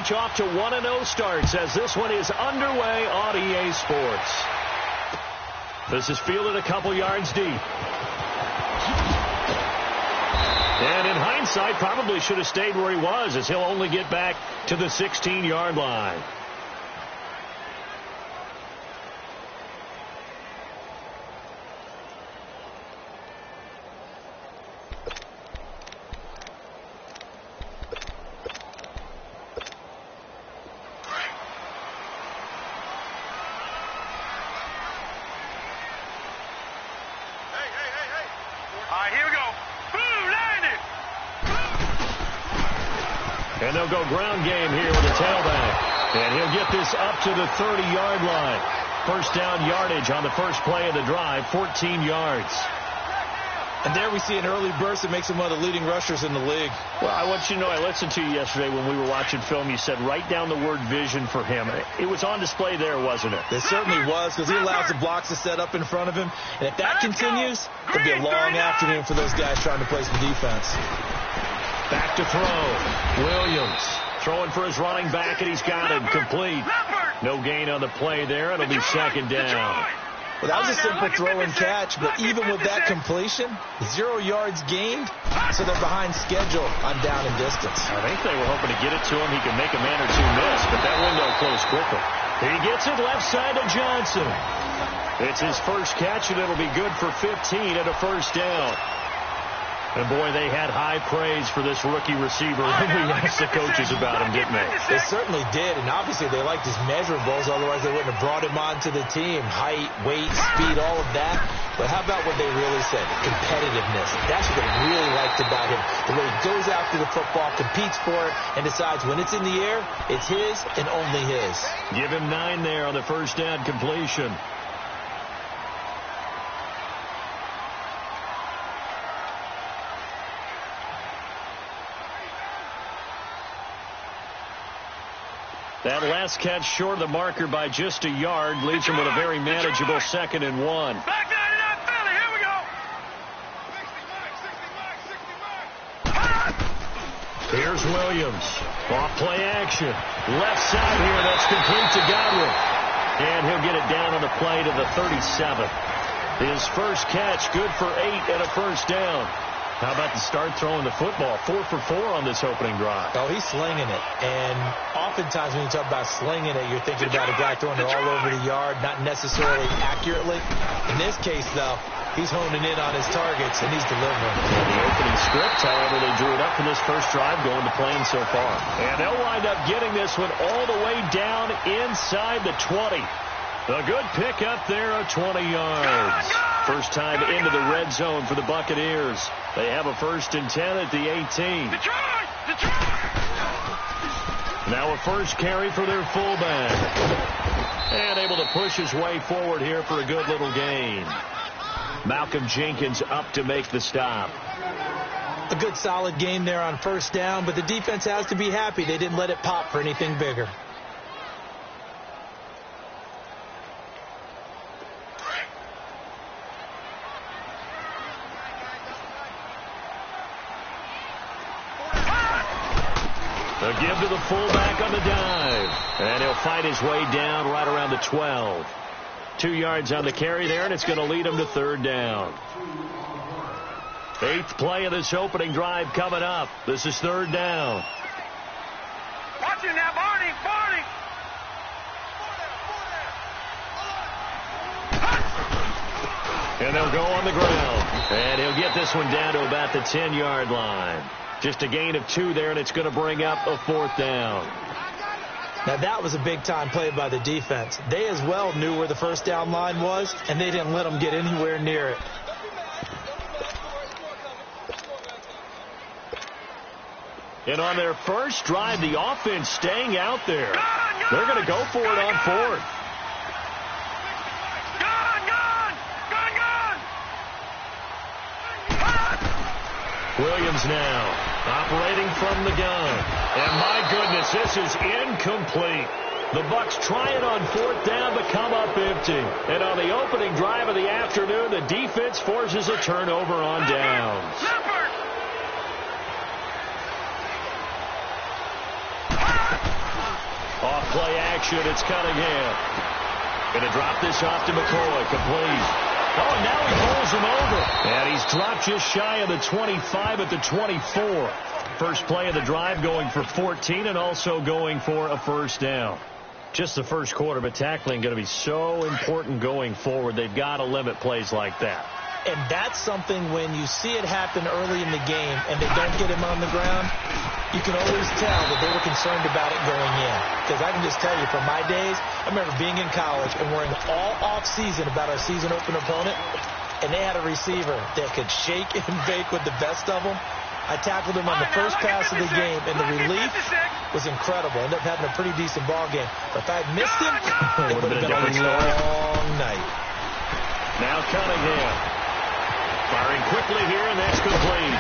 each off to 1-0 starts as this one is underway on EA Sports. This is fielded a couple yards deep. And in hindsight, probably should have stayed where he was, as he'll only get back to the 16-yard line. And they'll go ground game here with the tailback. And he'll get this up to the 30-yard line. First down yardage on the first play of the drive, 14 yards. And there we see an early burst that makes him one of the leading rushers in the league. Well, I want you to know, I listened to you yesterday when we were watching film. You said write down the word vision for him. It was on display there, wasn't it? It certainly was, because he allows the blocks to set up in front of him. And if that continues, it'll be a long afternoon for those guys trying to play some defense. Back to throw. Williams throwing for his running back, and he's got him complete. No gain on the play there. It'll be second down. Well, that was a simple throw and catch, but even with that completion, 0 yards gained, so they're behind schedule on down and distance. I think they were hoping to get it to him. He could make a man or two miss, but that window closed quickly. He gets it left side to Johnson. It's his first catch, and it'll be good for 15 at a first down. And, boy, they had high praise for this rookie receiver when we asked the coaches about him, didn't they? They certainly did, and obviously they liked his measurables, otherwise they wouldn't have brought him onto the team. Height, weight, speed, all of that. But how about what they really said? Competitiveness. That's what they really liked about him. The way he goes after the football, competes for it, and decides when it's in the air, it's his and only his. Give him 9 there on the first down completion. That last catch short of the marker by just a yard leaves him with a very manageable 2nd and 1. Back 99, Philly, here we go. Here's Williams. Off play action. Left side here, that's complete to Godwin. And he'll get it down on the play to the 37. His first catch, good for 8 and a first down. How about the start throwing the football? 4 for 4 on this opening drive. Oh, he's slinging it. And oftentimes when you talk about slinging it, you're thinking about a guy throwing it all over the yard, not necessarily accurately. In this case, though, he's honing in on his targets, and he's delivering. In the opening script, however, they drew it up for this first drive, going to plan so far. And they'll wind up getting this one all the way down inside the 20. A good pickup there of 20 yards. First time into the red zone for the Buccaneers. They have a 1st and 10 at the 18. Now a first carry for their fullback. And able to push his way forward here for a good little gain. Malcolm Jenkins up to make the stop. A good solid gain there on first down, but the defense has to be happy they didn't let it pop for anything bigger. A give to the fullback on the dive. And he'll fight his way down right around the 12. 2 yards on the carry there, and it's going to lead him to 3rd down. 8th play of this opening drive coming up. This is 3rd down. Watch it now, Barney. And they'll go on the ground. And he'll get this one down to about the 10-yard line. Just a gain of 2 there, and it's going to bring up a 4th down. Now, that was a big-time play by the defense. They as well knew where the first down line was, and they didn't let them get anywhere near it. And on their first drive, the offense staying out there. They're going to go for it on 4th. Williams now operating from the gun. And my goodness, this is incomplete. The Bucs try it on 4th down but come up empty. And on the opening drive of the afternoon, the defense forces a turnover on downs. Off play action, it's Cunningham. Going to drop this off to McCoy, complete. Oh, and now he pulls him over. And he's dropped just shy of the 25 at the 24. First play of the drive going for 14 and also going for a first down. Just the first quarter, but tackling going to be so important going forward. They've got to limit plays like that. And that's something when you see it happen early in the game and they don't get him on the ground, you can always tell that they were concerned about it going in. Because I can just tell you from my days, I remember being in college and worrying all off-season about our season open opponent, and they had a receiver that could shake and bake with the best of them. I tackled him on the first pass of the game, and the relief was incredible. Ended up having a pretty decent ball game. But if I had missed him, it would have been a long night. Now Cunningham. Firing quickly here, and that's complete.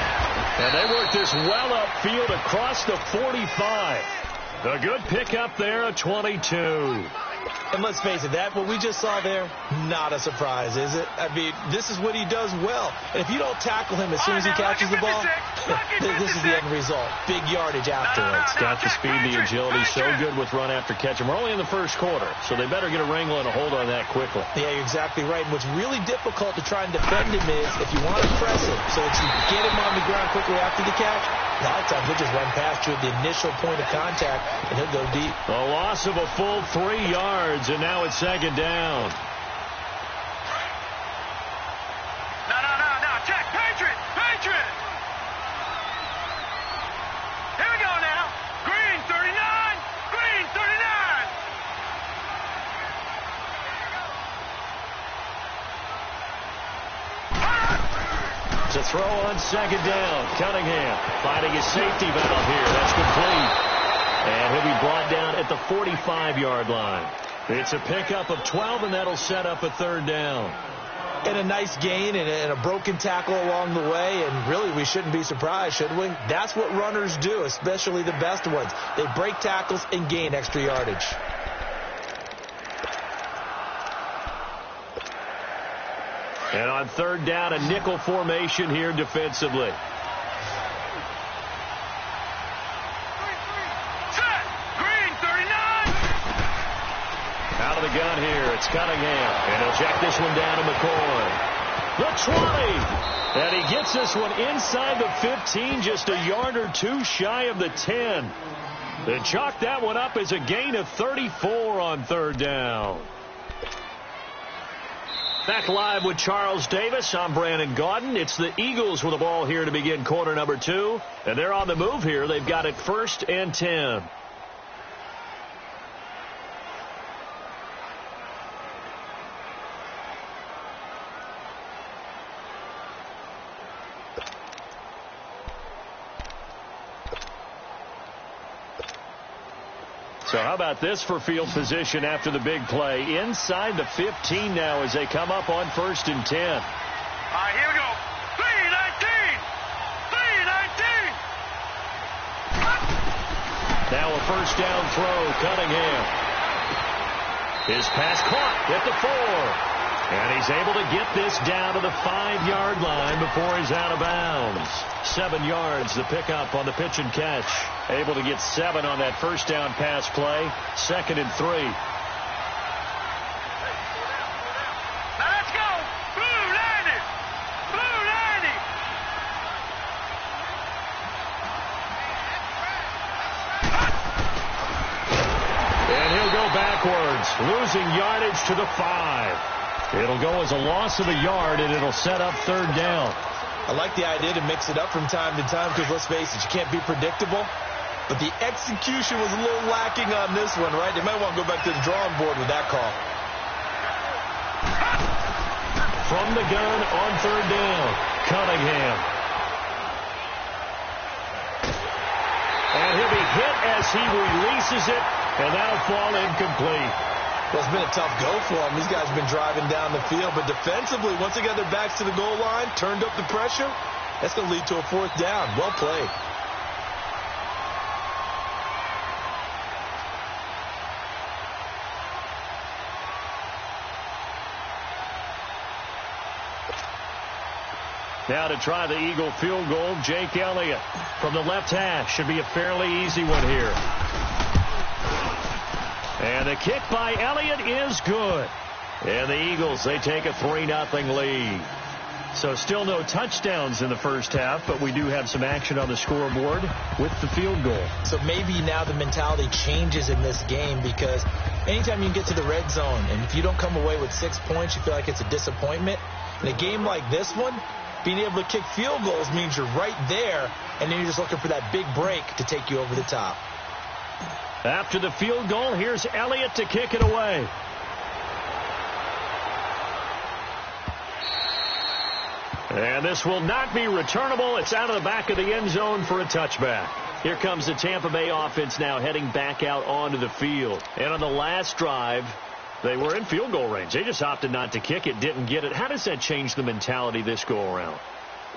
And they work this well upfield across the 45. A good pickup there, a 22. And let's face it, what we just saw there, not a surprise, is it? I mean, this is what he does well. And if you don't tackle him as soon as he catches the ball, this is the end result. Big yardage afterwards. Got the speed, the agility, so good with run after catch. And we're only in the first quarter, so they better get a wrangle and a hold on that quickly. Yeah, you're exactly right. And what's really difficult to try and defend him is if you want to press him so that you get him on the ground quickly after the catch, a lot of times he'll just run past you at the initial point of contact, and he'll go deep. A loss of a full 3 yards, and now it's second down. No. Check. Patriot. Here we go now. Green 39. Green 39. To throw on second down. Cunningham finding his safety valve here. That's complete. And he'll be brought down at the 45-yard line. It's a pickup of 12, and that'll set up a third down. And a nice gain and a broken tackle along the way. And really, we shouldn't be surprised, should we? That's what runners do, especially the best ones. They break tackles and gain extra yardage. And on third down, a nickel formation here defensively. Out of the gun here, it's Cunningham. And he'll check this one down to McCoy. The 20. And he gets this one inside the 15, just a yard or two shy of the 10. They chalk that one up as a gain of 34 on third down. Back live with Charles Davis. I'm Brandon Gaudin. It's the Eagles with the ball here to begin quarter number 2. And they're on the move here. They've got it 1st and 10. So how about this for field position after the big play? Inside the 15 now as they come up on 1st and 10. All right, here we go. 3-19. Now a first down throw, Cunningham. His pass caught at the 4. And he's able to get this down to the 5-yard line before he's out of bounds. 7 yards, the pickup on the pitch and catch. Able to get 7 on that first down pass play. 2nd and 3. Now let's go. Blue 90. Blue 90. And he'll go backwards, losing yardage to the 5. It'll go as a loss of a yard, and it'll set up third down. I like the idea to mix it up from time to time because, let's face it, you can't be predictable. But the execution was a little lacking on this one, right? They might want to go back to the drawing board with that call. From the gun on third down, Cunningham. And he'll be hit as he releases it, and that'll fall incomplete. Well, it's been a tough go for them. These guys have been driving down the field. But defensively, once they got their backs to the goal line, turned up the pressure, that's going to lead to a 4th down. Well played. Now to try the Eagle field goal, Jake Elliott from the left hash. Should be a fairly easy one here. And the kick by Elliott is good. And the Eagles, they take a 3-0 lead. So still no touchdowns in the first half, but we do have some action on the scoreboard with the field goal. So maybe now the mentality changes in this game, because anytime you get to the red zone and if you don't come away with 6 points, you feel like it's a disappointment. In a game like this one, being able to kick field goals means you're right there, and then you're just looking for that big break to take you over the top. After the field goal, here's Elliott to kick it away. And this will not be returnable. It's out of the back of the end zone for a touchback. Here comes the Tampa Bay offense now heading back out onto the field. And on the last drive, they were in field goal range. They just opted not to kick it, didn't get it. How does that change the mentality this go around?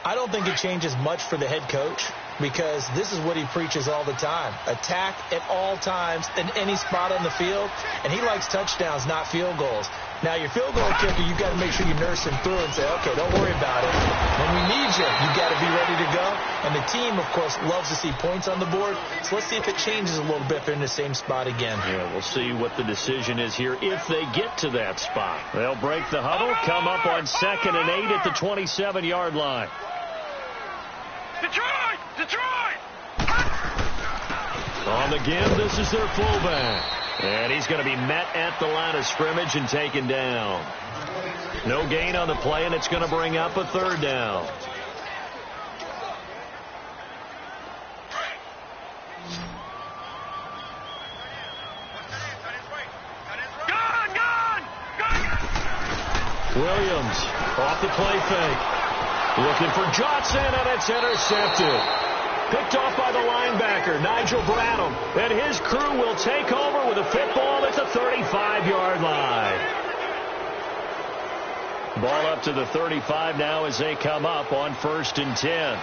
I don't think it changes much for the head coach, because this is what he preaches all the time. Attack at all times in any spot on the field, and he likes touchdowns, not field goals. Now, your field goal kicker, you've got to make sure you nurse him through and say, okay, don't worry about it. When we need you, you've got to be ready to go. And the team, of course, loves to see points on the board. So let's see if it changes a little bit if they're in the same spot again. Yeah, we'll see what the decision is here if they get to that spot. They'll break the huddle, come up on 2nd and 8 at the 27-yard line. Detroit! Detroit! On the give, this is their fullback. And he's going to be met at the line of scrimmage and taken down. No gain on the play, and it's going to bring up a 3rd down. Williams off the play fake. Looking for Johnson, and it's intercepted. Picked off by the linebacker, Nigel Bradham. And his crew will take over with a football at the 35-yard line. Ball up to the 35 now as they come up on 1st and 10.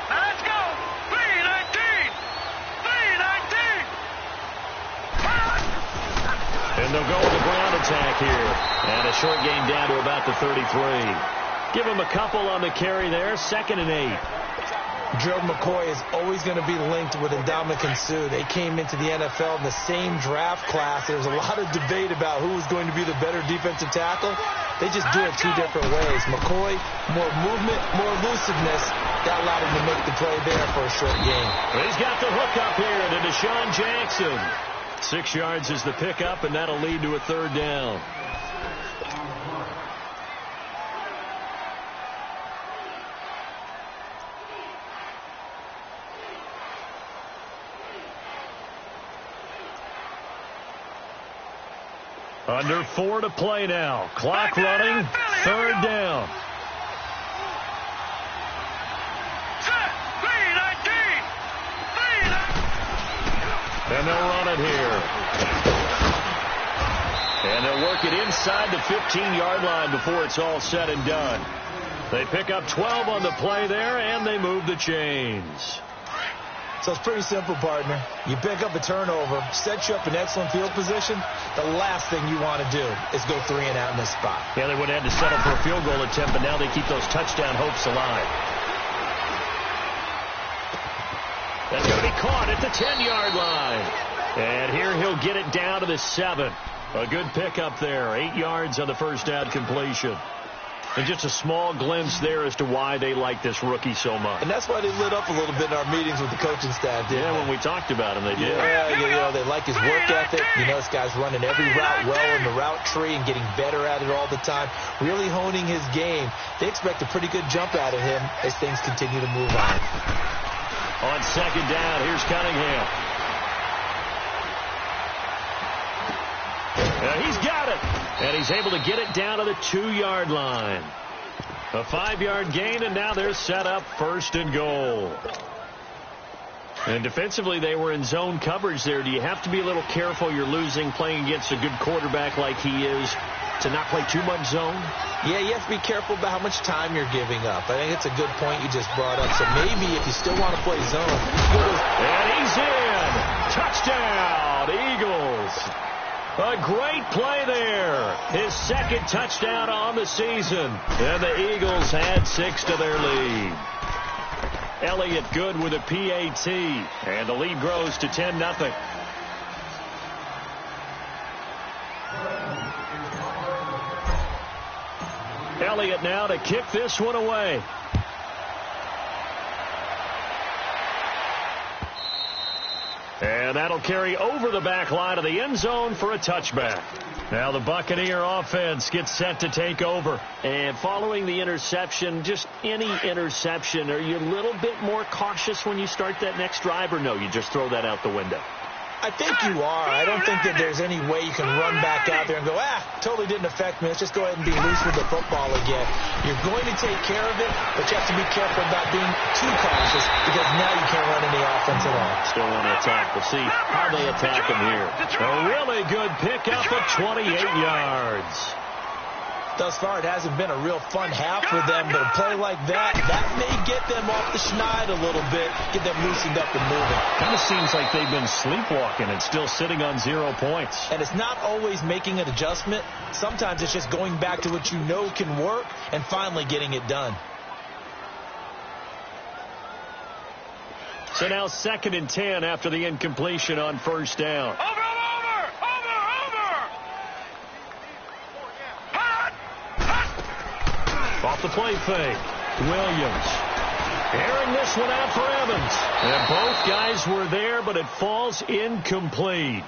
Let's go! 3-19! 3-19! And they'll go with the ground attack here. And a short gain down to about the 33. Give him a couple on the carry there. 2nd and 8. Gerald McCoy is always going to be linked with Ndamukong Suh. They came into the NFL in the same draft class. There's a lot of debate about who was going to be the better defensive tackle. They just do it 2 different ways. McCoy, more movement, more elusiveness. That allowed him to make the play there for a short gain. He's got the hook up here to Deshaun Jackson. 6 yards is the pickup, and that'll lead to a 3rd down. Under 4 to play now. Clock running. 3rd down. And they'll run it here. And they'll work it inside the 15-yard line before it's all said and done. They pick up 12 on the play there, and they move the chains. So it's pretty simple, partner. You pick up a turnover, set you up in excellent field position. The last thing you want to do is go 3 and out in this spot. Yeah, they would have had to settle for a field goal attempt, but now they keep those touchdown hopes alive. That's going to be caught at the 10-yard line. And here he'll get it down to the 7. A good pickup there. 8 yards on the first down completion. And just a small glimpse there as to why they like this rookie so much. And that's why they lit up a little bit in our meetings with the coaching staff, didn't they? When we talked about him, they did. Yeah, they like his work ethic. You know, this guy's running every route well in the route tree and getting better at it all the time, really honing his game. They expect a pretty good jump out of him as things continue to move on. On 2nd down, here's Cunningham. He's got it. And he's able to get it down to the 2-yard line. A 5-yard gain, and now they're set up 1st and goal. And defensively, they were in zone coverage there. Do you have to be a little careful? You're losing, playing against a good quarterback like he is, to not play too much zone? Yeah, you have to be careful about how much time you're giving up. I think it's a good point you just brought up. So maybe if you still want to play zone, and he's in. Touchdown, Eagles. A great play there. His 2nd touchdown on the season. And the Eagles had 6 to their lead. Elliott good with a PAT. And the lead grows to 10-0. Elliott now to kick this one away. And that'll carry over the back line of the end zone for a touchback. Now the Buccaneer offense gets set to take over. And following the interception, just any interception, are you a little bit more cautious when you start that next drive, or no, you just throw that out the window? I think you are. I don't think that there's any way you can run back out there and go, totally didn't affect me. Let's just go ahead and be loose with the football again. You're going to take care of it, but you have to be careful about being too cautious because now you can't run any offense at all. Still want to attack. We'll see how they attack him here. A really good pickup of 28 yards. Thus far, it hasn't been a real fun half for them, but a play like that may get them off the schneid a little bit, get them loosened up and moving. Kind of seems like they've been sleepwalking and still sitting on 0 points. And it's not always making an adjustment. Sometimes it's just going back to what you know can work and finally getting it done. So now 2nd and 10 after the incompletion on first down. Over! Off the play fake. Williams. Airing this one out for Evans. And both guys were there, but it falls incomplete.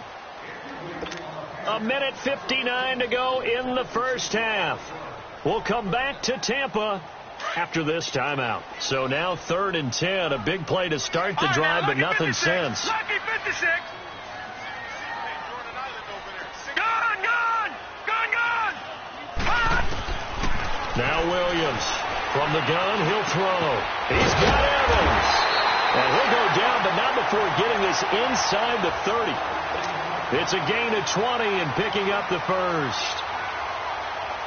1:59 to go in the first half. We'll come back to Tampa after this timeout. So now 3rd and 10. A big play to start the drive, but nothing since. Lucky 56. Now Williams from the gun, he'll throw. He's got Evans. And he'll go down, but not before getting this inside the 30. It's a gain of 20 and picking up the first.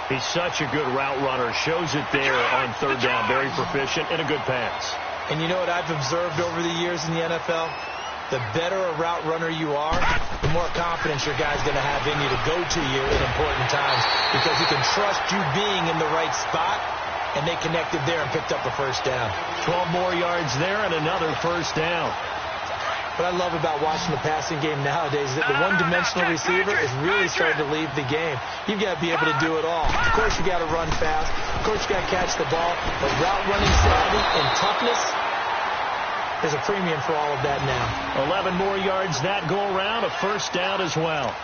He's such a good route runner. Shows it there on 3rd down. Very proficient and a good pass. And you know what I've observed over the years in the NFL? The better a route runner you are, the more confidence your guy's going to have in you to go to you in important times because he can trust you being in the right spot, and they connected there and picked up a first down. 12 more yards there and another first down. What I love about watching the passing game nowadays is that the one-dimensional receiver is really starting to leave the game. You've got to be able to do it all. Of course, you got to run fast. Of course, you got to catch the ball. But route running savvy and toughness, there's a premium for all of that now. 11 more yards that go around, a first down as well.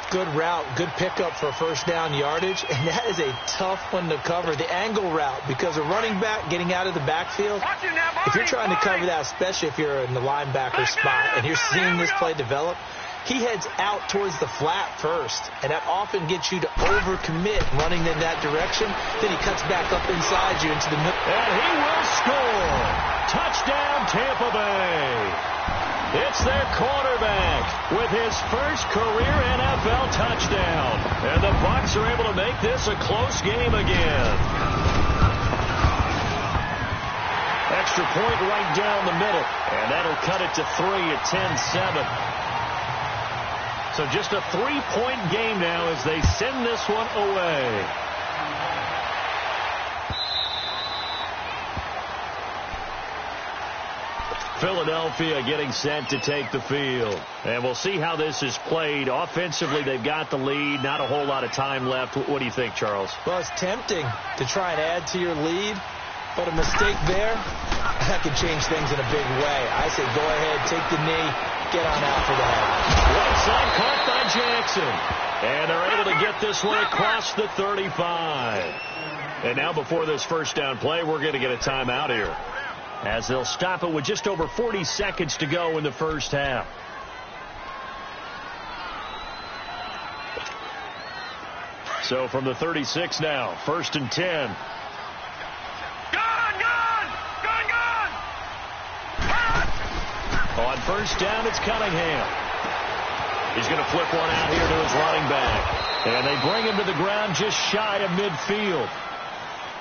Good route, good pickup for first down yardage, and that is a tough one to cover, the angle route, because a running back getting out of the backfield, if you're trying to cover that, especially if you're in the linebacker spot and you're seeing this play develop, he heads out towards the flat first, and that often gets you to overcommit running in that direction. Then he cuts back up inside you into the middle. And he will score. Touchdown, Tampa Bay. It's their quarterback with his first career NFL touchdown. And the Bucs are able to make this a close game again. Extra point right down the middle. And that'll cut it to 3 at 10-7. So just a 3-point game now as they send this one away. Philadelphia getting set to take the field. And we'll see how this is played. Offensively, they've got the lead. Not a whole lot of time left. What do you think, Charles? Well, it's tempting to try and add to your lead, but a mistake there, that could change things in a big way. I say go ahead, take the knee, get on out for the head. Right side caught by Jackson. And they're able to get this one across the 35. And now before this first down play, we're going to get a timeout here, as they'll stop it with just over 40 seconds to go in the first half. So from the 36 now, 1st and 10. On first down, it's Cunningham. He's going to flip one out here to his running back. And they bring him to the ground just shy of midfield.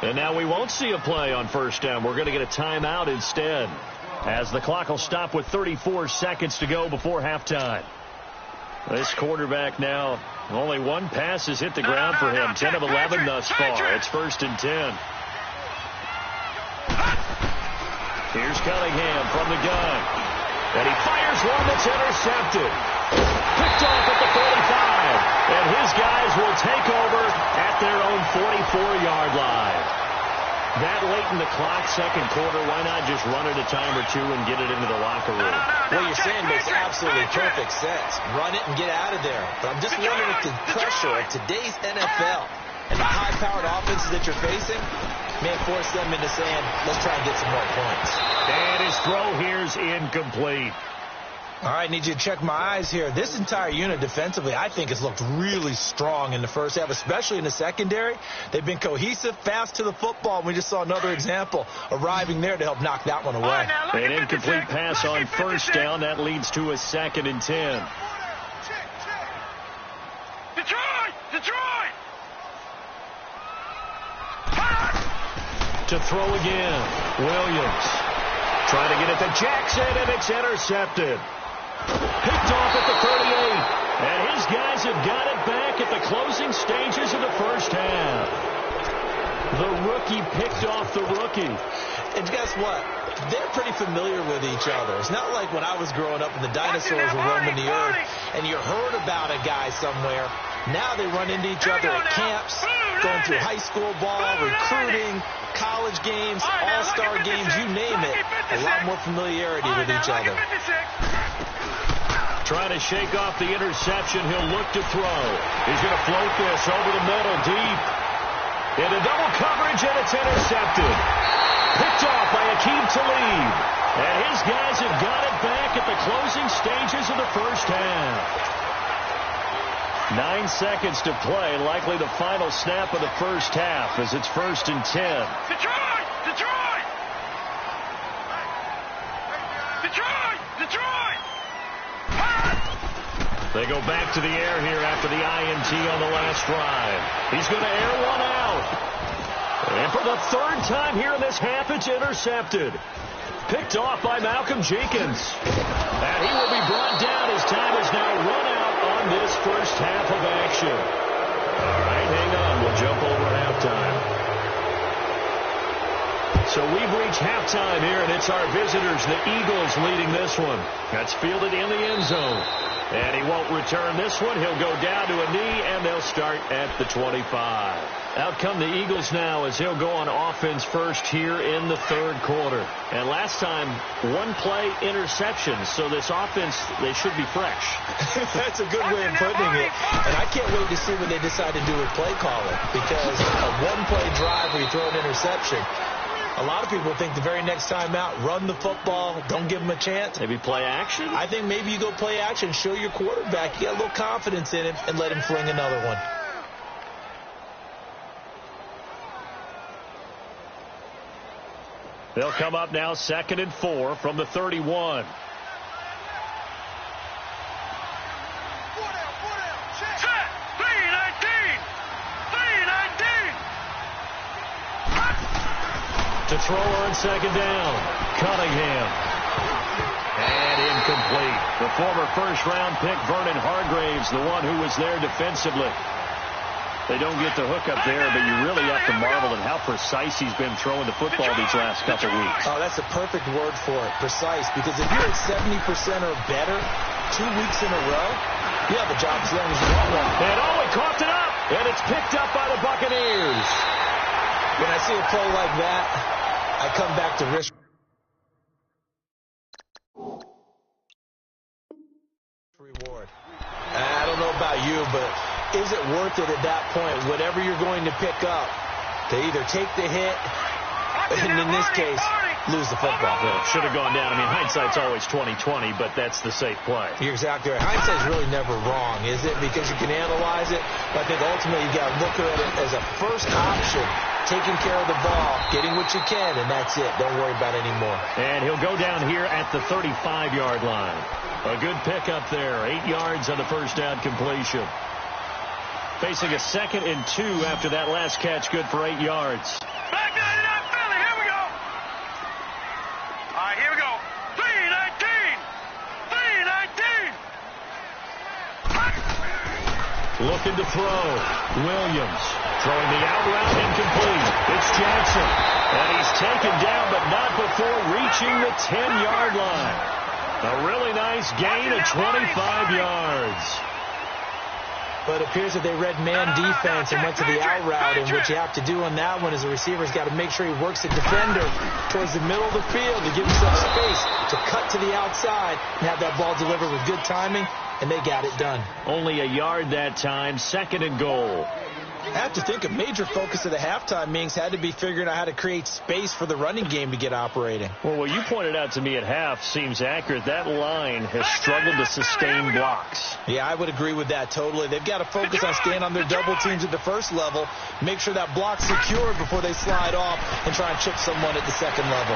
And now we won't see a play on first down. We're going to get a timeout instead, as the clock will stop with 34 seconds to go before halftime. This quarterback now, only one pass has hit the ground for him. 10 of 11 thus far. It's 1st and 10. Here's Cunningham from the gun. And he fires one that's intercepted. Picked off at the 45. And his guys will take over at their own 44-yard line. That late in the clock, second quarter, why not just run it a time or two and get it into the locker room? What you're saying makes absolutely perfect sense. Run it and get out of there. But I'm just wondering if the pressure of today's NFL and the high-powered offenses that you're facing may force them into saying, let's try and get some more points. And his throw here's incomplete. All right, need you to check my eyes here. This entire unit defensively, I think, has looked really strong in the first half, especially in the secondary. They've been cohesive, fast to the football, and we just saw another example arriving there to help knock that one away. An incomplete pass on first down. That leads to a 2nd and 10. Detroit! To throw again. Williams trying to get it to Jackson, and it's intercepted. Picked off at the 38. And his guys have got it back at the closing stages of the first half. The rookie picked off the rookie. And guess what? They're pretty familiar with each other. It's not like when I was growing up and the dinosaurs were roaming the earth and you heard about a guy somewhere. Now they run into each other at camps, going through high school ball, recruiting, college games, all-star games, you name it. A lot more familiarity with each other. Trying to shake off the interception. He'll look to throw. He's going to float this over the middle, deep. Into double coverage, and it's intercepted. Picked off by Akeem Talib. And his guys have got it back at the closing stages of the first half. 9 seconds to play, likely the final snap of the first half as it's 1st and 10. Detroit! They go back to the air here after the INT on the last drive. He's going to air one out. And for the 3rd time here in this half, it's intercepted. Picked off by Malcolm Jenkins. And he will be brought down. His time is now run out on this first half of action. All right, hang on. We'll jump over halftime. So we've reached halftime here, and it's our visitors, the Eagles, leading this one. That's fielded in the end zone. And he won't return this one. He'll go down to a knee, and they'll start at the 25. Out come the Eagles now as he'll go on offense first here in the 3rd quarter. And last time, 1-play interception. So this offense, they should be fresh. That's a good way of putting it. And I can't wait to see what they decide to do with play calling. Because a 1-play drive where you throw an interception, a lot of people think the very next time out, run the football, don't give him a chance. Maybe play action? I think maybe you go play action, show your quarterback, you get a little confidence in him, and let him fling another one. They'll come up now 2nd and 4 from the 31. To throw on 2nd down. Cunningham. And incomplete. The former first-round pick, Vernon Hargraves, the one who was there defensively. They don't get the hook up there, but you really have to marvel at how precise he's been throwing the football these last couple weeks. Oh, that's a perfect word for it, precise, because if you're at 70% or better 2 weeks in a row, you have a job as long as you want one. And he coughed it up, and it's picked up by the Buccaneers. When I see a play like that, I come back to risk reward. And I don't know about you, but is it worth it at that point, whatever you're going to pick up, to either take the hit, and in this case, lose the football? Well, should have gone down. I mean, hindsight's always 20/20, but that's the safe play. You're exactly right. Hindsight's really never wrong, is it? Because you can analyze it, but I think ultimately you got to look at it as a first option. Taking care of the ball, getting what you can, and that's it. Don't worry about it anymore. And he'll go down here at the 35-yard line. A good pickup there. 8 yards on the first down completion. Facing a 2nd and 2 after that last catch, good for 8 yards. Back 99 Philly, here we go. All right, here we go. 3-19. Looking to throw. Williams throwing the out route incomplete. It's Jackson. And he's taken down, but not before reaching the 10-yard line. A really nice gain of 25 yards. But it appears that they read man defense and went to the out route, and what you have to do on that one is the receiver's got to make sure he works the defender towards the middle of the field to give himself space to cut to the outside and have that ball delivered with good timing, and they got it done. Only a yard that time, 2nd and goal. I have to think a major focus of the halftime meetings had to be figuring out how to create space for the running game to get operating. Well, what you pointed out to me at half seems accurate. That line has struggled to sustain blocks. Yeah, I would agree with that totally. They've got to focus on staying on their double teams at the first level, make sure that block's secured before they slide off and try and chip someone at the second level.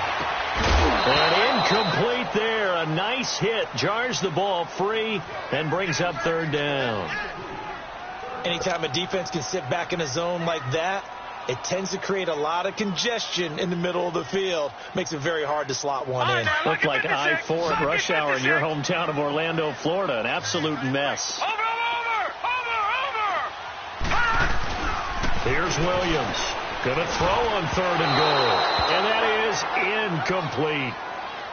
And incomplete there. A nice hit. Jars the ball free and brings up 3rd down. Anytime a defense can sit back in a zone like that, it tends to create a lot of congestion in the middle of the field. Makes it very hard to slot one in. Looked like I-4 at rush hour in your hometown of Orlando, Florida. An absolute mess. Over! Here's Williams. Gonna throw on 3rd and goal. And that is incomplete.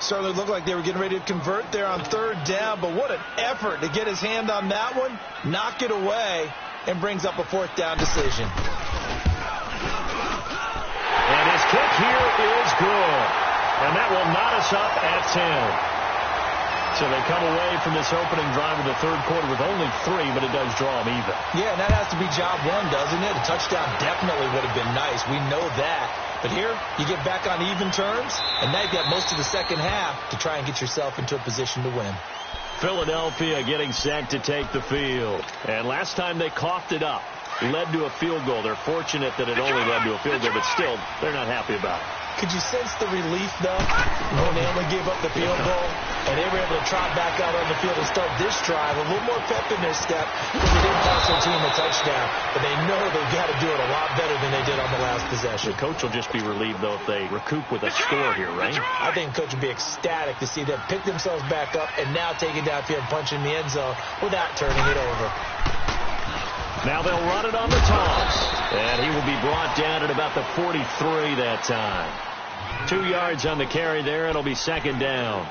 Certainly looked like they were getting ready to convert there on 3rd down, but what an effort to get his hand on that one, knock it away, and brings up a 4th down decision. And his kick here is good. And that will knot us up at 10. So they come away from this opening drive of the 3rd quarter with only 3, but it does draw them even. Yeah, and that has to be job one, doesn't it? A touchdown definitely would have been nice. We know that. But here, you get back on even terms, and now you've got most of the second half to try and get yourself into a position to win. Philadelphia getting set to take the field. And last time they coughed it up, led to a field goal. They're fortunate that it only led to a field goal, but still, they're not happy about it. Could you sense the relief, though, when they only gave up the field goal, and they were able to trot back out on the field and start this drive a little more pep in their step because they didn't cost their team a touchdown, but they know they've got to do it a lot better than they did on the last possession. The coach will just be relieved, though, if they recoup with a score here, right? I think the coach would be ecstatic to see them pick themselves back up and now take it downfield and punch in the end zone without turning it over. Now they'll run it on the toss, and he will be brought down at about the 43 that time. 2 yards on the carry there. It'll be 2nd down.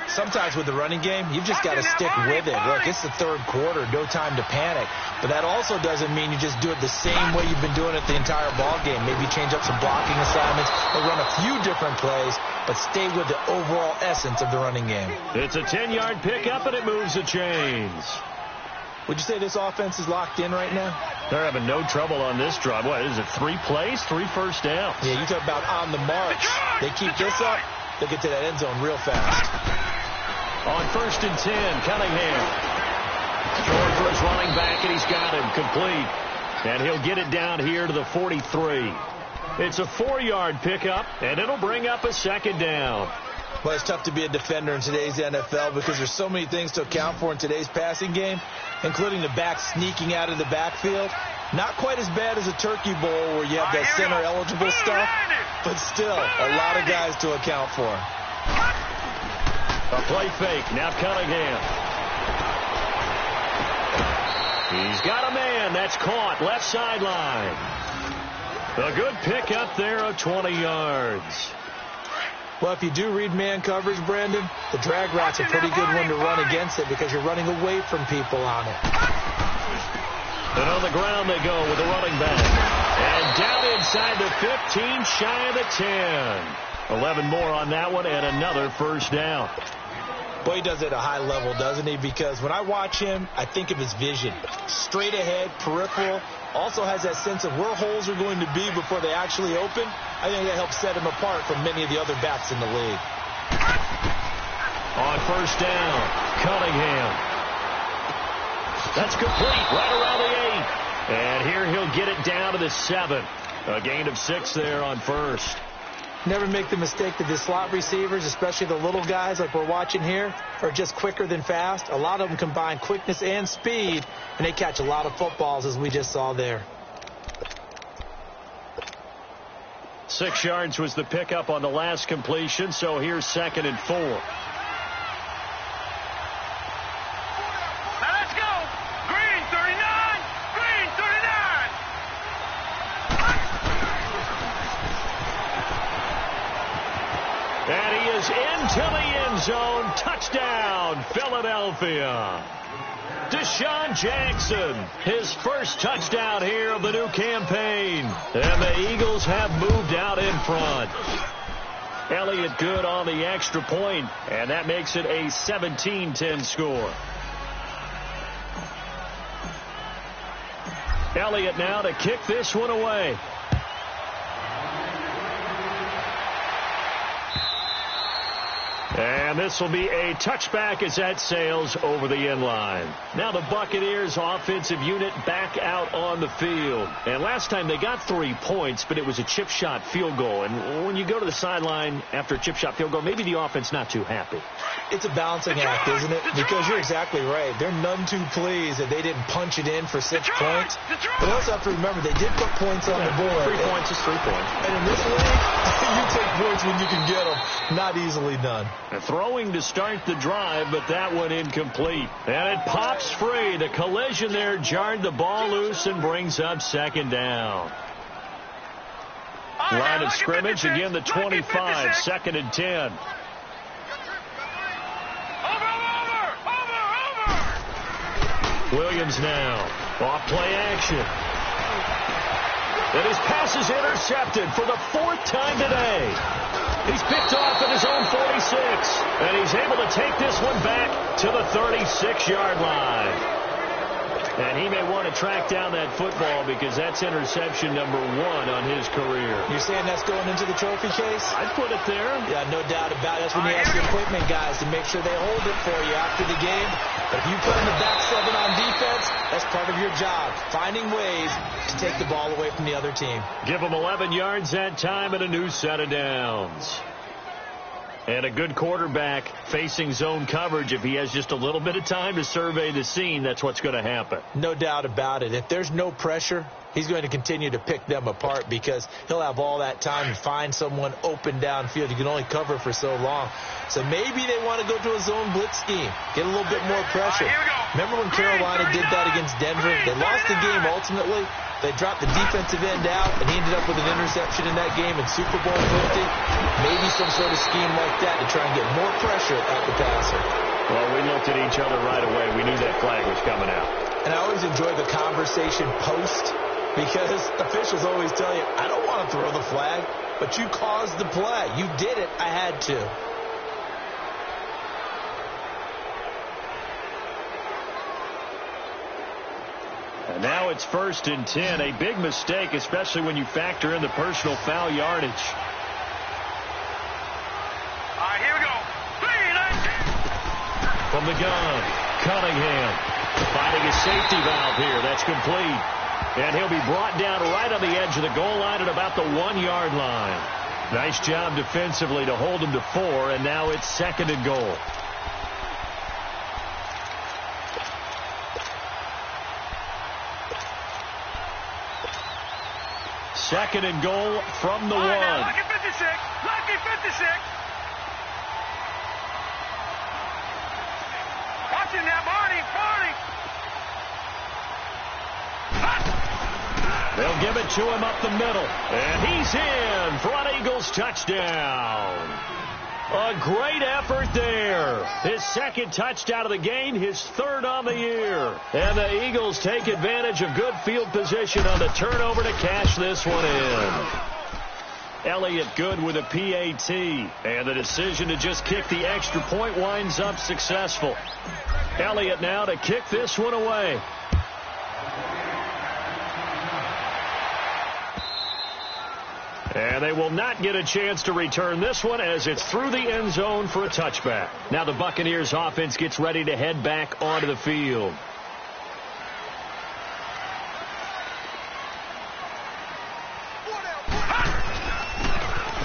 Sometimes with the running game, you've just got to stick with it. Look, it's the 3rd quarter, no time to panic. But that also doesn't mean you just do it the same way you've been doing it the entire ball game. Maybe change up some blocking assignments or run a few different plays, but stay with the overall essence of the running game. It's a 10-yard pickup, and it moves the chains. Would you say this offense is locked in right now? They're having no trouble on this drive. What is it, 3 plays, 3 first downs? Yeah, you talk about on the march. They keep this up, they'll get to that end zone real fast. On 1st and 10, Cunningham. Throwing for his running back, and he's got him complete. And he'll get it down here to the 43. It's a 4-yard pickup, and it'll bring up a 2nd down. Well, it's tough to be a defender in today's NFL because there's so many things to account for in today's passing game, including the back sneaking out of the backfield. Not quite as bad as a turkey bowl where you have that center-eligible stuff, but still a lot of guys to account for. A play fake. Now Cunningham. He's got a man. That's caught. Left sideline. A good pickup there of 20 yards. Well, if you do read man coverage, Brandon, the drag route's a pretty good one to run against it because you're running away from people on it. And on the ground they go with the running back. And down inside the 15, shy of the 10. 11 more on that one and another 1st down. Boy, he does it at a high level, doesn't he? Because when I watch him, I think of his vision. Straight ahead, peripheral. Also has that sense of where holes are going to be before they actually open. I think that helps set him apart from many of the other backs in the league. On 1st down, Cunningham. That's complete right around the 8. And here he'll get it down to the 7. A gain of 6 there on 1st. Never make the mistake that the slot receivers, especially the little guys like we're watching here, are just quicker than fast. A lot of them combine quickness and speed, and they catch a lot of footballs, as we just saw there. 6 yards was the pickup on the last completion, so here's 2nd and 4. Now let's go. Green, 39. Touchdown, Philadelphia. Deshaun Jackson, his first touchdown here of the new campaign. And the Eagles have moved out in front. Elliott good on the extra point, and that makes it a 17-10 score. Elliott now to kick this one away. And this will be a touchback as that sails over the end line. Now the Buccaneers offensive unit back out on the field. And last time they got 3 points, but it was a chip shot field goal. And when you go to the sideline after a chip shot field goal, maybe the offense not too happy. It's a balancing act, isn't it? Because you're exactly right. They're none too pleased that they didn't punch it in for 6 points. But also have to remember they did put points on the board. 3 points is 3 points. And in this league, you take points when you can get them. Not easily done. Throwing to start the drive, but that one incomplete. And it pops free. The collision there jarred the ball loose and brings up second down. Line of scrimmage, again the 25, 2nd and 10. Williams now, off play action. And his pass is intercepted for the 4th time today. He's picked off at his own 46, and he's able to take this one back to the 36-yard line. And he may want to track down that football because that's interception number 1 on his career. You're saying that's going into the trophy case? I'd put it there. Yeah, no doubt about it. That's when you ask the equipment guys to make sure they hold it for you after the game. But if you put in the back 7 on defense, that's part of your job, finding ways to take the ball away from the other team. Give them 11 yards that time and a new set of downs. And a good quarterback facing zone coverage. If he has just a little bit of time to survey the scene, that's what's going to happen. No doubt about it. If there's no pressure, he's going to continue to pick them apart because he'll have all that time to find someone open downfield. You can only cover for so long. So maybe they want to go to a zone blitz scheme, get a little bit more pressure. Remember when Carolina did that against Denver? They lost the game ultimately. They dropped the defensive end out, and he ended up with an interception in that game in Super Bowl 50. Maybe some sort of scheme like that to try and get more pressure at the passer. Well, we looked at each other right away. We knew that flag was coming out. And I always enjoy the conversation post because officials always tell you, I don't want to throw the flag, but you caused the play. You did it. I had to. And now it's 1st and 10. A big mistake, especially when you factor in the personal foul yardage. All right, here we go. 3-19. From the gun, Cunningham finding a safety valve here. That's complete. And he'll be brought down right on the edge of the goal line at about the 1-yard line. Nice job defensively to hold him to 4, and now it's 2nd and goal. Second and goal from the 1. Lucky 56. Lucky 56. Watching that, Barney. They'll give it to him up the middle. And he's in for an Eagles touchdown. A great effort there. His 2nd touchdown of the game, his 3rd on the year. And the Eagles take advantage of good field position on the turnover to cash this one in. Elliott good with a PAT. And the decision to just kick the extra point winds up successful. Elliott now to kick this one away. And they will not get a chance to return this one as it's through the end zone for a touchback. Now the Buccaneers offense gets ready to head back onto the field.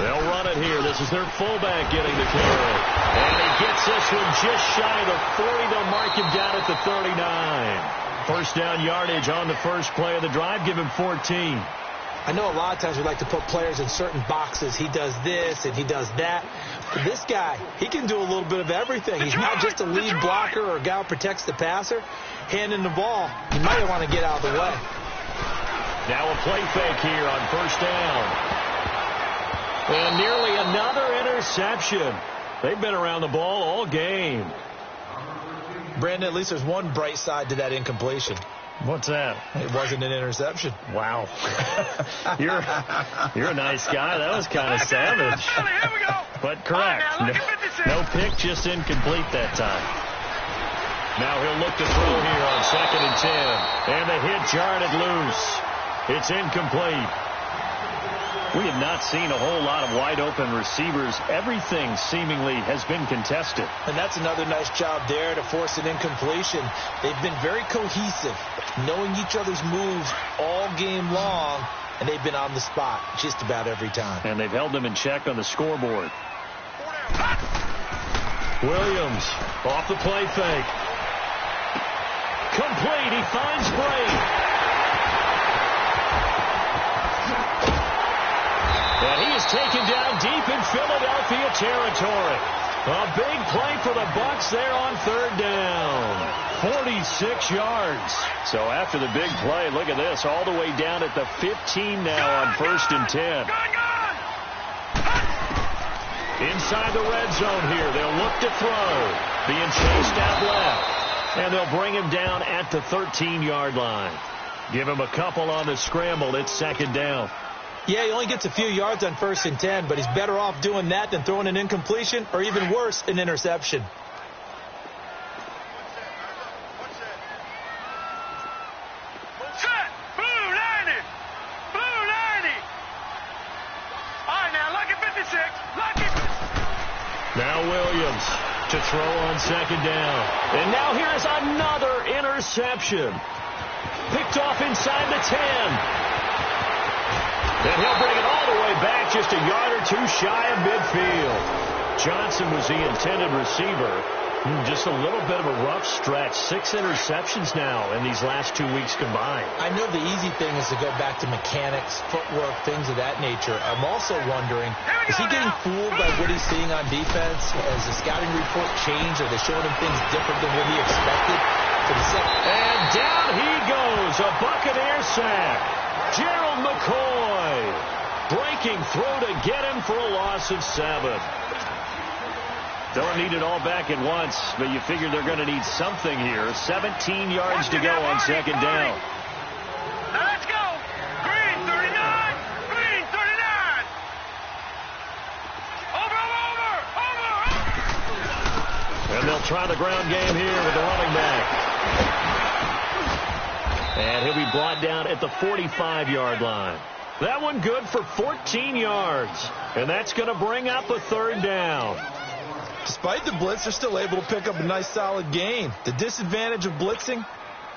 They'll run it here. This is their fullback getting the carry. And he gets this one just shy of the 40. They'll mark him down at the 39. First down yardage on the first play of the drive. Give him 14. I know a lot of times we like to put players in certain boxes. He does this and he does that. But this guy, he can do a little bit of everything. He's not just a lead blocker or a guy who protects the passer. Handing the ball, he might want to get out of the way. Now a play fake here on first down. And nearly another interception. They've been around the ball all game. Brandon, at least there's one bright side to that incompletion. What's that? It wasn't an interception. Wow. You're a nice guy. That was kind of savage. Here we go. But correct. No pick, just incomplete that time. Now he'll look to throw here on 2nd and 10. And the hit jarred it loose. It's incomplete. We have not seen a whole lot of wide-open receivers. Everything seemingly has been contested. And that's another nice job there to force an incompletion. They've been very cohesive, knowing each other's moves all game long, and they've been on the spot just about every time. And they've held them in check on the scoreboard. Williams off the play fake. Complete. He finds Bray. And he is taken down deep in Philadelphia territory. A big play for the Bucs there on 3rd down. 46 yards. So after the big play, look at this, all the way down at the 15 now on 1st and 10. Inside the red zone here, they'll look to throw. Being chased out left. And they'll bring him down at the 13-yard line. Give him a couple on the scramble. It's 2nd down. Yeah, he only gets a few yards on 1st and 10, but he's better off doing that than throwing an incompletion or even worse, an interception. Set. Blue 90. Blue 90. All right, now, lucky 56. Lucky. Now Williams to throw on 2nd down. And now here is another interception. Picked off inside the 10. And he'll bring it all the way back just a yard or two shy of midfield. Johnson was the intended receiver. Just a little bit of a rough stretch. 6 interceptions now in these last 2 weeks combined. I know the easy thing is to go back to mechanics, footwork, things of that nature. I'm also wondering, is he getting fooled by what he's seeing on defense? Has the scouting report changed? Are they showing him things different than what he expected? And down he goes. A Buccaneer sack. Gerald McCoy breaking through to get him for a loss of 7. Don't need it all back at once, but you figure they're going to need something here. 17 yards to go on 2nd down. Now let's go. Green 39. Green 39. Over. And they'll try the ground game here with the running back. And he'll be brought down at the 45-yard line. That one good for 14 yards. And that's going to bring up a 3rd down. Despite the blitz, they're still able to pick up a nice solid gain. The disadvantage of blitzing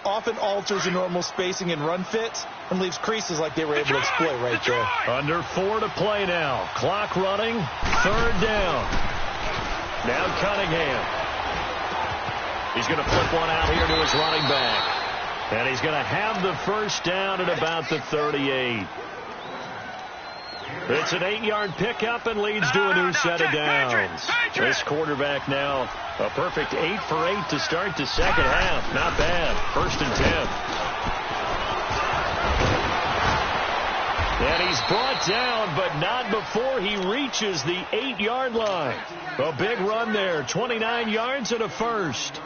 often alters the normal spacing and run fits and leaves creases like they were able to exploit right there. Under 4 to play now. Clock running. 3rd down. Now Cunningham. He's going to flip one out here to his running back. And he's going to have the 1st down at about the 38. It's an 8-yard pickup and leads to a new set of downs. This quarterback now a perfect 8 for 8 to start the 2nd half. Not bad. 1st and 10. And he's brought down, but not before he reaches the 8-yard line. A big run there. 29 yards and a 1st.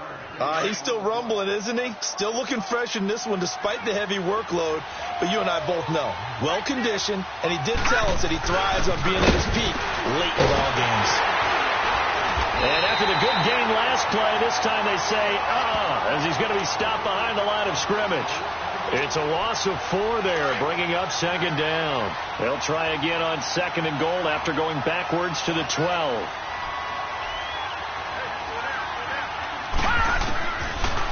He's still rumbling, isn't he? Still looking fresh in this one despite the heavy workload. But you and I both know, well-conditioned, and he did tell us that he thrives on being at his peak late in ball games. And after the good game last play, this time they say, as he's going to be stopped behind the line of scrimmage. It's a loss of 4 there, bringing up 2nd down. They'll try again on 2nd and goal after going backwards to the 12.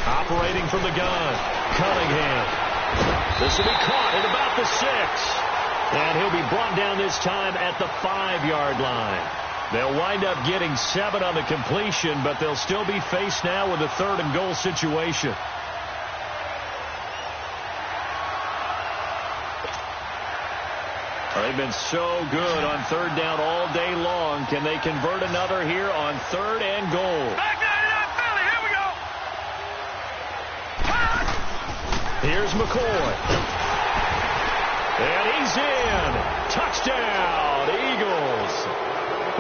Operating from the gun, Cunningham. This will be caught at about the 6. And he'll be brought down this time at the 5-yard line. They'll wind up getting 7 on the completion, but they'll still be faced now with a 3rd and goal situation. They've been so good on 3rd down all day long. Can they convert another here on 3rd and goal? Back 99 Philly. Here we go. Here's McCoy. And he's in. Touchdown, Eagles.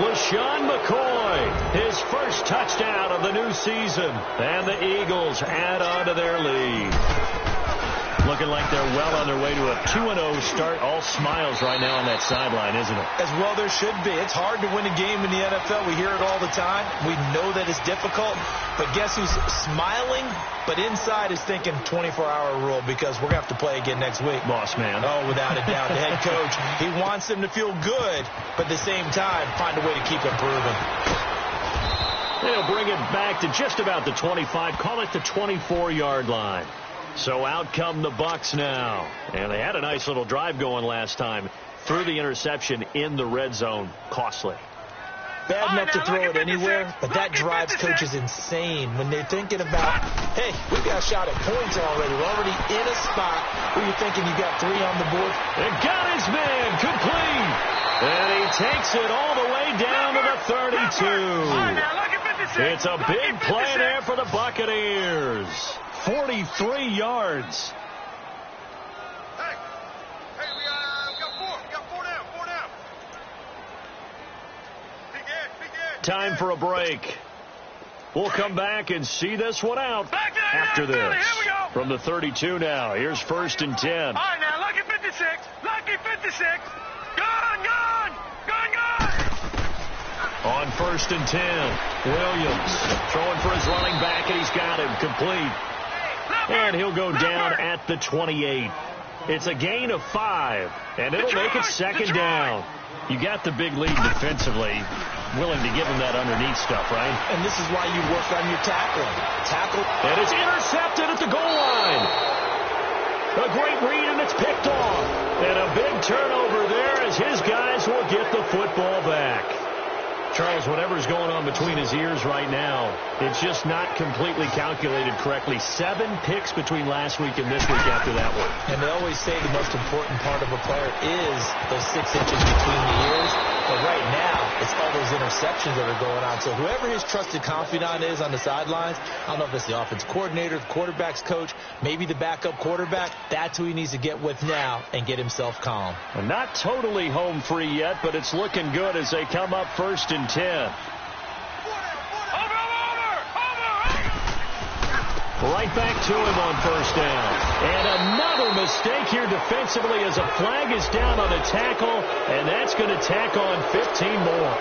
LaShawn McCoy, his first touchdown of the new season. And the Eagles add on to their lead. Looking like they're well on their way to a 2-0 start. All smiles right now on that sideline, isn't it? As well there should be. It's hard to win a game in the NFL. We hear it all the time. We know that it's difficult. But guess who's smiling? But inside is thinking 24-hour rule because we're going to have to play again next week. Boss man. Oh, without a doubt. The head coach, he wants them to feel good, but at the same time, find a way to keep improving. They'll bring it back to just about the 25. Call it the 24-yard line. So out come the Bucs now. And they had a nice little drive going last time. Threw the interception in the red zone. Costly. Bad enough to throw it anywhere, but that drives coaches insane when they're thinking about, hey, we've got a shot at points already. We're already in a spot where you're thinking you got 3 on the board. And got his man complete. And he takes it all the way down to the 32. It's a big play there for the Buccaneers. 43 yards. Hey, we got 4 down. Big edge. Time for a break. We'll come back and see this one out after this. Here we go. From the 32 now. Here's 1st and 10. All right, now, lucky 56. Gone. On 1st and 10, Williams throwing for his running back, and he's got him complete. And he'll go down at the 28. It's a gain of 5, and it'll make it 2nd down. You got the big lead defensively, willing to give him that underneath stuff, right? And this is why you work on your tackling. And it's intercepted at the goal line. A great read, and it's picked off. And a big turnover there as his guys will get the football back. Charles, whatever's going on between his ears right now, it's just not completely calculated correctly. 7 picks between last week and this week after that one. And they always say the most important part of a player is those 6 inches between the ears. But right now, it's all those interceptions that are going on. So whoever his trusted confidant is on the sidelines, I don't know if it's the offense coordinator, the quarterback's coach, maybe the backup quarterback, that's who he needs to get with now and get himself calm. And not totally home free yet, but it's looking good as they come up 1st and 10. Right back to him on 1st down. And another mistake here defensively as a flag is down on a tackle, and that's going to tack on 15 more.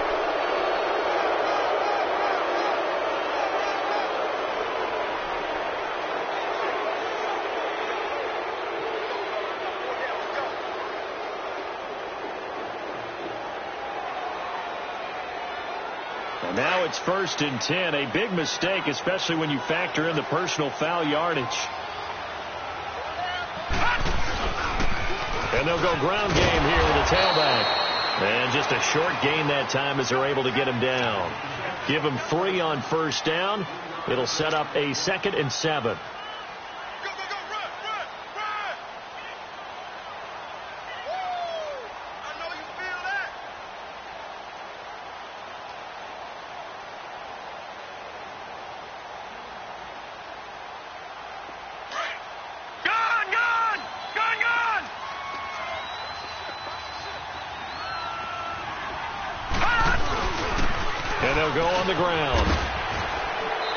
And now it's 1st and 10. A big mistake, especially when you factor in the personal foul yardage. And they'll go ground game here with a tailback. And just a short gain that time as they're able to get him down. Give him 3 on 1st down. It'll set up a 2nd and 7. And they'll go on the ground.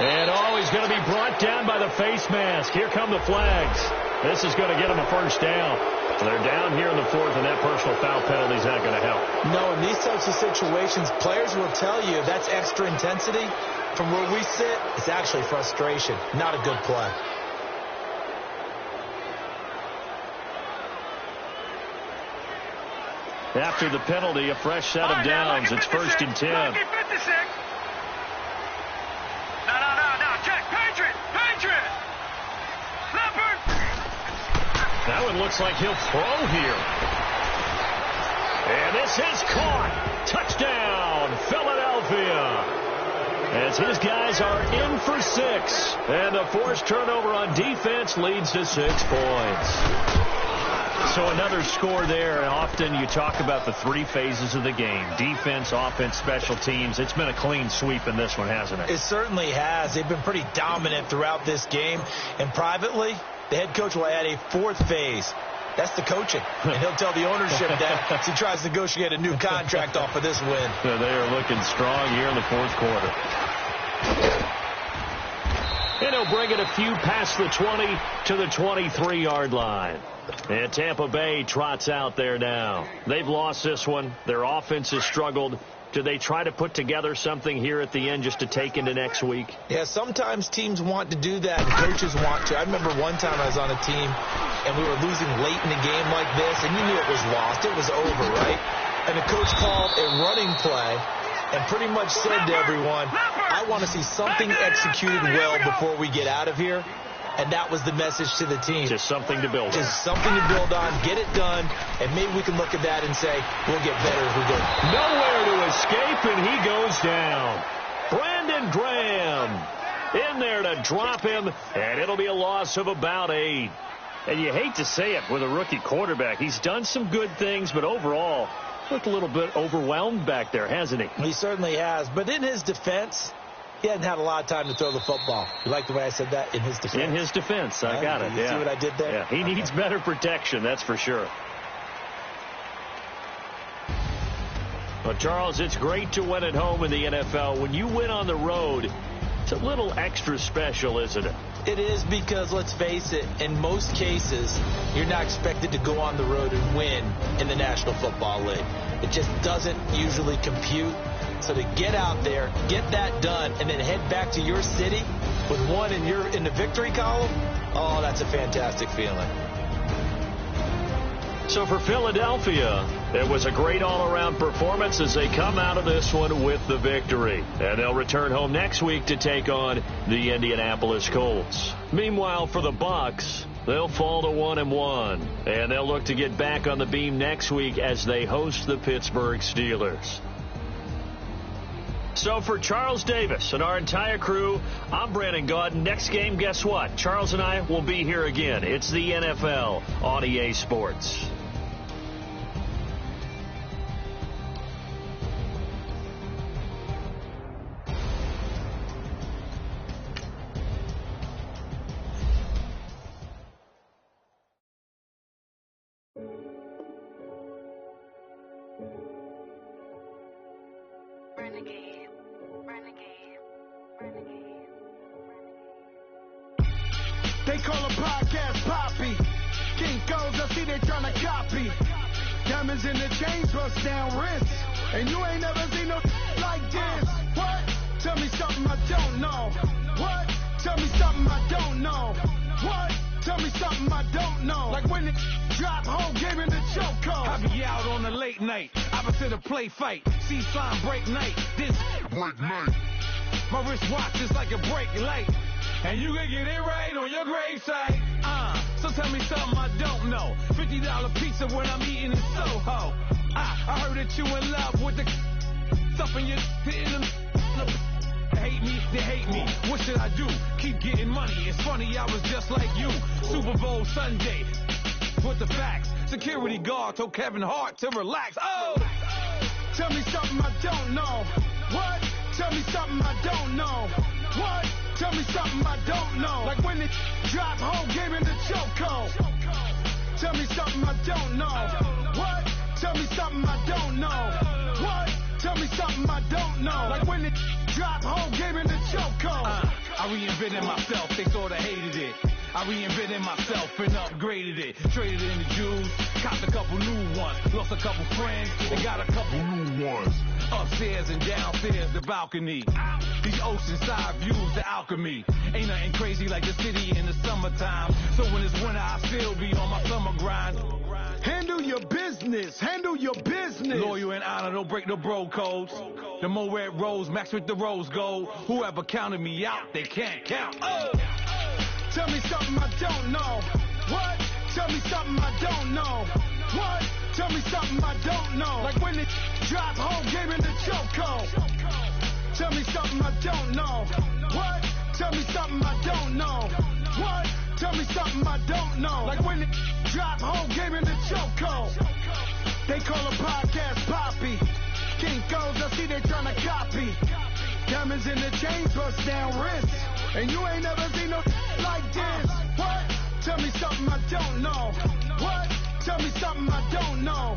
And he's going to be brought down by the face mask. Here come the flags. This is going to get him a 1st down. They're down here in the 4th, and that personal foul penalty is not going to help. No, in these types of situations, players will tell you that's extra intensity. From where we sit, it's actually frustration. Not a good play. After the penalty, a fresh set of downs. It's 1st and 10. No. Check. Patriot. Leopard. That one looks like he'll throw here. And this is caught. Touchdown, Philadelphia. As his guys are in for 6. And a forced turnover on defense leads to 6 points. So another score there. Often you talk about the 3 phases of the game. Defense, offense, special teams. It's been a clean sweep in this one, hasn't it? It certainly has. They've been pretty dominant throughout this game. And privately, the head coach will add a 4th phase. That's the coaching. And he'll tell the ownership that as he tries to negotiate a new contract off of this win. So they are looking strong here in the fourth quarter. And he'll bring it a few past the 20 to the 23-yard line. And Tampa Bay trots out there now. They've lost this one. Their offense has struggled. Do they try to put together something here at the end just to take into next week? Yeah, sometimes teams want to do that, and coaches want to. I remember one time I was on a team, and we were losing late in a game like this, and you knew it was lost. It was over, right? And the coach called a running play and pretty much said to everyone, I want to see something executed well before we get out of here. And that was the message to the team. Just something to build on. Just something to build on, get it done, and maybe we can look at that and say, we'll get better as we go. Nowhere to escape, and he goes down. Brandon Graham in there to drop him, and it'll be a loss of about 8. And you hate to say it with a rookie quarterback. He's done some good things, but overall, looked a little bit overwhelmed back there, hasn't he? He certainly has. But in his defense, he hadn't had a lot of time to throw the football. You like the way I said that? In his defense. In his defense. I got it. You see what I did there? Yeah, he needs better protection, that's for sure. Well, Charles, it's great to win at home in the NFL. When you win on the road, it's a little extra special, isn't it? It is because, let's face it, in most cases, you're not expected to go on the road and win in the National Football League. It just doesn't usually compute. So to get out there, get that done, and then head back to your city with one in the victory column, oh, that's a fantastic feeling. So for Philadelphia, it was a great all-around performance as they come out of this one with the victory. And they'll return home next week to take on the Indianapolis Colts. Meanwhile, for the Bucs, they'll fall to 1-1. And they'll look to get back on the beam next week as they host the Pittsburgh Steelers. So for Charles Davis and our entire crew, I'm Brandon Gaudin. Next game, guess what? Charles and I will be here again. It's the NFL on EA Sports. They call a podcast Poppy. Kinkos, I see they tryna copy. Diamonds in the chains, bust down wrists. And you ain't never seen no like this. What? Tell me something I don't know. What? Tell me something I don't know. What? Tell me something I don't know. Like when it drop home, game in the chokehold. I be out on a late night, opposite a play fight. See slime break night, this break night. My wristwatch is like a brake light. And you can get it right on your gravesite. So tell me something I don't know. $50 pizza when I'm eating in Soho. I heard that you in love with the stuff in your hate me, they hate me. What should I do? Keep getting money. It's funny, I was just like you. Super Bowl Sunday with the facts. Security guard told Kevin Hart to relax. Oh! Tell me something I don't know. What? Tell me something I don't know. What? Tell me something I don't know. Like when it drop home, game in the chokehold. Tell me something I don't know. What? Tell me something I don't know. What? Tell me something I don't know. Like when it drop home, game in the chokehold. I reinvented myself, they sorta hated it. I reinvented myself and upgraded it. Traded in the Jews, copped a couple new ones. Lost a couple friends and got a couple new ones. Upstairs and downstairs, the balcony. These oceanside views, the alchemy. Ain't nothing crazy like the city in the summertime. So when it's winter, I still be on my summer grind. Handle your business. Handle your business. Loyal and honor, don't break no bro codes. The more red rose, max with the rose gold. Whoever counted me out, they can't count. Oh! Tell me something I don't know. What? Tell me something I don't know. What? Tell me something I don't know. Like when it drop home, game in the chokehold. Tell me something I don't know. What? Tell me something I don't know. What? Tell me something I don't know. Like when it drop home, game in the chokehold. They call a podcast Poppy. Kinkos, I see they tryna copy. Diamonds in the chains, bust down wrists. And you ain't never seen no like this. What? Tell me something I don't know. What? Tell me something I don't know.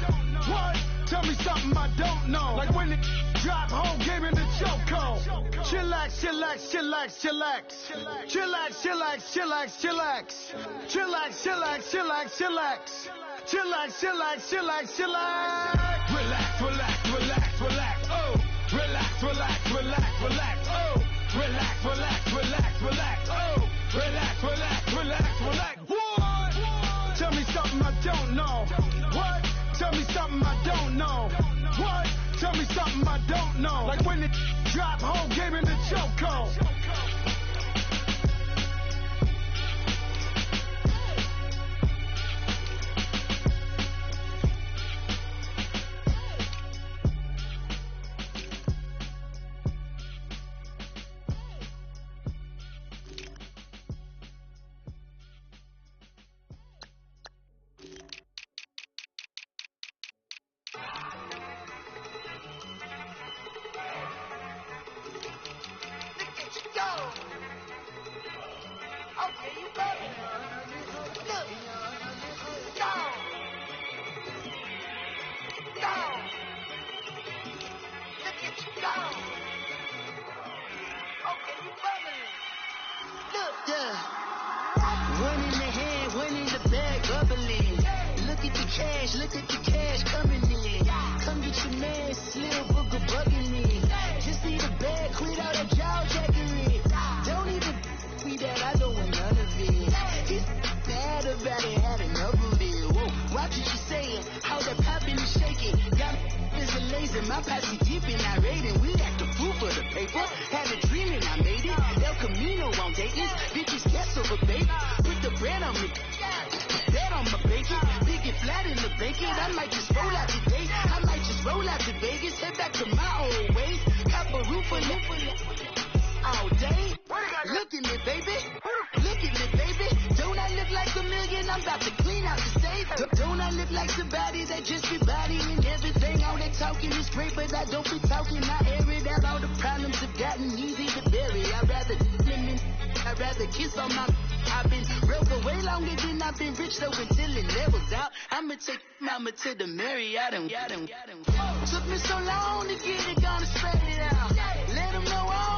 What? Tell me something I don't know. Like when it drop, whole game in the chokehold. Chillax, chillax, chillax, chillax. Chillax, chillax, chillax, chillax. Chillax, chillax, chillax, chillax. Chillax, chillax, chillax, chillax. Relax, relax, relax, relax. Oh, relax, relax, relax, relax. Oh, relax, relax, relax, relax. Oh, relax, relax, relax, relax. What? Tell me something I don't know. What? Tell me something I don't know. What? Tell me something I don't know. Like when it drop, whole game in the chokehold. Look at the cash coming in. Come get your man, Slim Booger bugging me. Just need a bag, quit all that jaw jackery. Don't even me that, I don't want none of it. He's mad about it, had enough of it. Whoa, watch what you saying, how that poppin' and shaking. Got is a laser, my posse deep and I raiding. We act the fool for the paper. Had a dream and I made it. El Camino on Dayton's, bitches guess over baby. Put the bread on me. That on my bacon, big and flat in the bacon. I might just roll out today. I might just roll out to Vegas, head back to my old ways. Cop a roof for all day. Look at me, baby. Look at me, baby. Don't I look like a million? I'm about to clean out the state. Don't I look like somebody that just be bodying everything? All that talking is great, but I don't be talking. I air it out. All the problems have gotten easy to bury. I'd rather kiss on my. I've been real for way longer than I've been rich though until it levels out. I'ma take mama to the Marriott and took me so long to get it, gonna spread it out. Let them know all